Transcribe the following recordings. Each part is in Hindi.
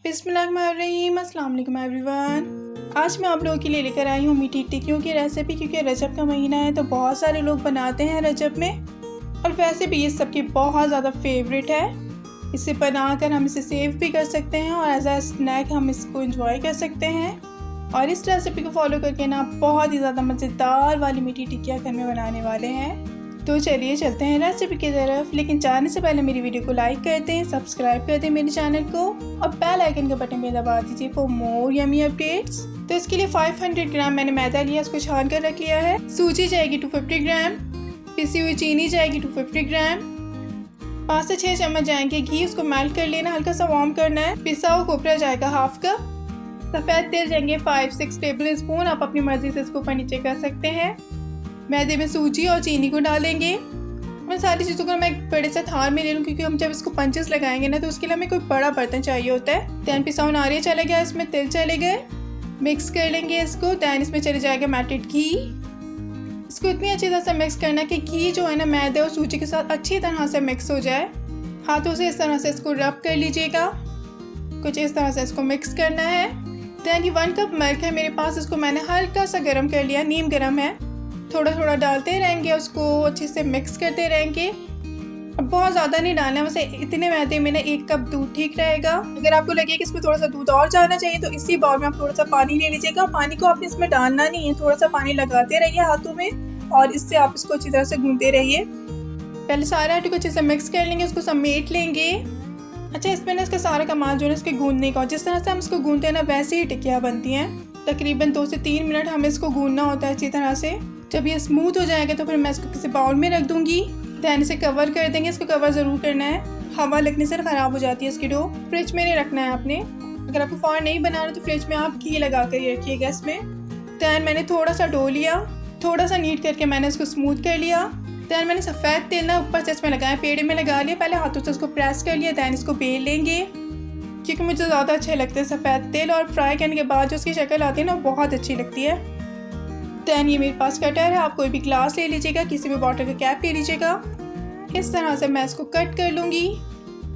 बिस्मिल्लाहिर्रहमानिर्रहीम, अस्सलाम वालेकुम एवरीवन। आज मैं आप लोगों के लिए लेकर आई हूँ मीठी टिक्कियों की रेसिपी, क्योंकि रजब का महीना है तो बहुत सारे लोग बनाते हैं रजब में, और वैसे भी ये सबकी बहुत ज़्यादा फेवरेट है। इसे बनाकर हम इसे सेव भी कर सकते हैं और एज आ स्नैक हम इसको एंजॉय कर सकते हैं। और इस रेसिपी को फॉलो करके ना बहुत ही ज़्यादा मज़ेदार वाली मीठी टिक्कियाँ घर में बनाने वाले हैं। तो चलिए चलते हैं रेसिपी की तरफ, लेकिन जाने से पहले मेरी वीडियो को लाइक कर दें, सब्सक्राइब कर दें मेरे चैनल को और बेल आइकन के बटन पे दबा दीजिए फॉर मोर यमी अपडेट्स। तो इसके लिए 500 ग्राम मैंने मैदा लिया, इसको छान कर रख लिया है। सूजी जाएगी 250 ग्राम, पिसी हुई चीनी जाएगी 250 ग्राम, 5 से 6 चम्मच जाएंगे घी, उसको मेल्ट कर लेना, हल्का सा वार्म करना है। पिसा हुआ कोपरा जाएगा हाफ कप, सफ़ेद तेल जाएंगे 5-6 टेबल स्पून, आप अपनी मर्जी से इसको ऊपर नीचे कर सकते हैं। मैदे में सूजी और चीनी को डालेंगे। मैं सारी चीज़ों को मैं एक बड़े से थाल में ले लूँ, क्योंकि हम जब इसको पंचेस लगाएंगे ना तो उसके लिए हमें कोई बड़ा बर्तन चाहिए होता है। दैन पिसा हुआ नारियल चला गया, इसमें तिल चले गए, मिक्स कर लेंगे इसको। दैन इसमें चले जाएगा मेल्टेड घी। इसको इतनी अच्छी तरह से मिक्स करना है कि घी जो है ना मैदे और सूजी के साथ अच्छी तरह से मिक्स हो जाए। हाथों से इस तरह से इसको रब कर लीजिएगा, कुछ इस तरह से इसको मिक्स करना है। दैन ये 1 कप मिल्क है मेरे पास, इसको मैंने हल्का सा गर्म कर लिया, नीम गर्म है। थोड़ा थोड़ा डालते रहेंगे, उसको अच्छे से मिक्स करते रहेंगे। अब बहुत ज़्यादा नहीं डालना है, वैसे इतने मैदे में ना 1 कप दूध ठीक रहेगा। अगर आपको लगे कि इसमें थोड़ा सा दूध और जाना चाहिए तो इसी बाउल में आप थोड़ा सा पानी ले लीजिएगा। पानी को आपने इसमें डालना नहीं है, थोड़ा सा पानी लगाते रहिए हाथों में और इससे आप इसको अच्छी तरह से गूंदते रहिए। पहले सारे आटे को अच्छे से मिक्स कर लेंगे, उसको समेट लेंगे। अच्छा, इसमें ना इसका सारा कमाल जो है इसके गूंदने का, जिस तरह से हम इसको गूंदते हैं ना वैसे ही टिक्कियाँ बनती हैं। तकरीबन 2 से 3 मिनट हमें इसको गूंदना होता है अच्छी तरह से। जब ये स्मूथ हो जाएगा तो फिर मैं इसको किसी बाउल में रख दूंगी। दैन इसे कवर कर देंगे, इसको कवर ज़रूर करना है, हवा लगने से ख़राब हो जाती है इसकी डो। फ्रिज में नहीं रखना है आपने, अगर आपको फ़ौरन नहीं बनाना तो फ्रिज में आप घी लगा कर ही रखिएगा इसमें। दैन मैंने थोड़ा सा डो लिया, थोड़ा सा नीट करके मैंने इसको स्मूथ कर लिया। दैन मैंने सफ़ेद तेल ना ऊपर से इसमें लगाया, पेड़े में लगा लिया, पहले हाथों से इसको प्रेस कर लिया। दैन इसको बेल लेंगे, क्योंकि मुझे ज़्यादा अच्छे लगते हैं सफ़ेद तेल, और फ्राई करने के बाद जो उसकी शक्ल आती है ना बहुत अच्छी लगती है। दैन ये मेरे पास कटर है, आप कोई भी ग्लास ले लीजिएगा, किसी भी बॉटल का कैप ले लीजिएगा। इस तरह से मैं इसको कट कर लूँगी।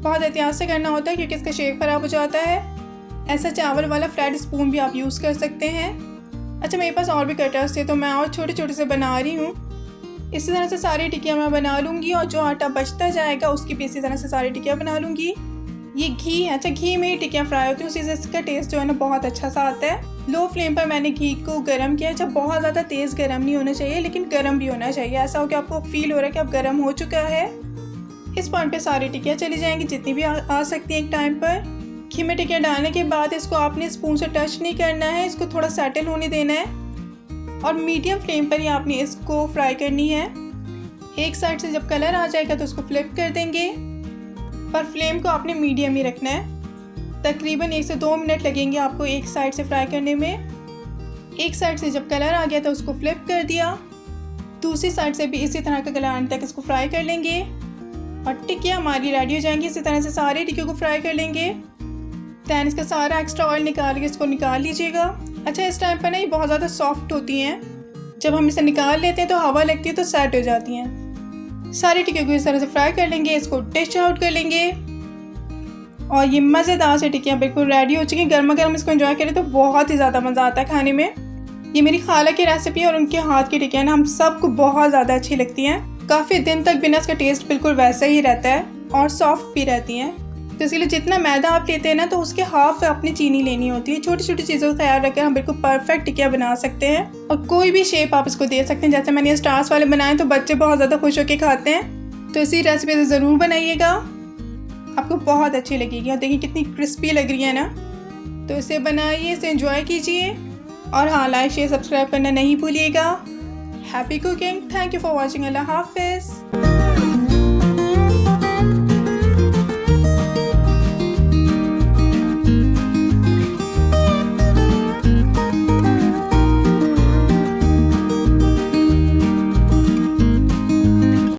बहुत एहतियात से करना होता है क्योंकि इसका शेप ख़राब हो जाता है। ऐसा चावल वाला फ्लैट स्पून भी आप यूज़ कर सकते हैं। अच्छा, मेरे पास और भी कटर्स थे तो मैं और छोटे छोटे से बना रही हूँ। इसी तरह से सारी टिक्कियाँ मैं बना लूँगी, और जो आटा बचता जाएगा उसकी भी इसी तरह से सारी टिक्कियाँ बना लूँगी। ये घी है, अच्छा घी में ही टिक्कियाँ फ्राई होती हैं, उसी से इसका टेस्ट जो है ना बहुत अच्छा सा आता है। लो फ्लेम पर मैंने घी को गर्म किया। जब बहुत ज़्यादा तेज़ गर्म नहीं होना चाहिए, लेकिन गर्म भी होना चाहिए, ऐसा हो कि आपको फील हो रहा है कि अब गर्म हो चुका है। इस पॉइंट पे सारी टिक्कियाँ चली जाएंगी, जितनी भी आ सकती हैं एक टाइम पर। घी में टिक्कियाँ डालने के बाद इसको आपने स्पून से टच नहीं करना है, इसको थोड़ा सेटल होने देना है, और मीडियम फ्लेम पर ही आपने इसको फ्राई करनी है। एक साइड से जब कलर आ जाएगा तो उसको फ्लिप कर देंगे, पर फ्लेम को आपने मीडियम ही रखना है। तकरीबन 1 से 2 मिनट लगेंगे आपको एक साइड से फ्राई करने में। एक साइड से जब कलर आ गया तो उसको फ्लिप कर दिया, दूसरी साइड से भी इसी तरह का कलर आने तक इसको फ्राई कर लेंगे, और टिक्कियाँ हमारी रेडी हो जाएंगी। इसी तरह से सारे टिक्कियों को फ्राई कर लेंगे। दैन इसका सारा एक्स्ट्रा ऑयल निकाल के इसको निकाल लीजिएगा। अच्छा, इस टाइम पर ना ये बहुत ज़्यादा सॉफ्ट होती हैं, जब हम इसे निकाल लेते हैं तो हवा लगती है तो सेट हो जाती हैं। सारी टिक्कियों को इस तरह से फ्राई कर लेंगे, इसको डिश आउट कर लेंगे, और ये मज़ेदार से टिक्कियाँ बिल्कुल रेडी हो चुकी हैं। गर्मा गर्म इसको एंजॉय करें तो बहुत ही ज़्यादा मज़ा आता है खाने में। ये मेरी खाला की रेसिपी है और उनके हाथ की टिक्कियाँ ना हम सबको बहुत ज़्यादा अच्छी लगती हैं। काफ़ी दिन तक बिना इसका टेस्ट बिल्कुल वैसा ही रहता है और सॉफ्ट भी रहती हैं। तो इसके लिए जितना मैदा आप लेते हैं ना तो उसके हाफ अपनी चीनी लेनी होती है। छोटी छोटी चीज़ों का ख्याल रखकर हम बिल्कुल परफेक्ट टिक्कियाँ बना सकते हैं, और कोई भी शेप आप इसको दे सकते हैं। जैसे मैंने ये स्टार्स वाले बनाए तो बच्चे बहुत ज़्यादा खुश होकर खाते हैं, तो इसी रेसिपी से ज़रूर बनाइएगा, आपको बहुत अच्छी लगेगी। और देखिए कितनी क्रिस्पी लग रही है ना। तो इसे बनाइए, इसे एंजॉय कीजिए, और हाँ, लाइक शेयर सब्सक्राइब करना नहीं भूलिएगा। Happy cooking, thank you for watching, Allah हाफिज़।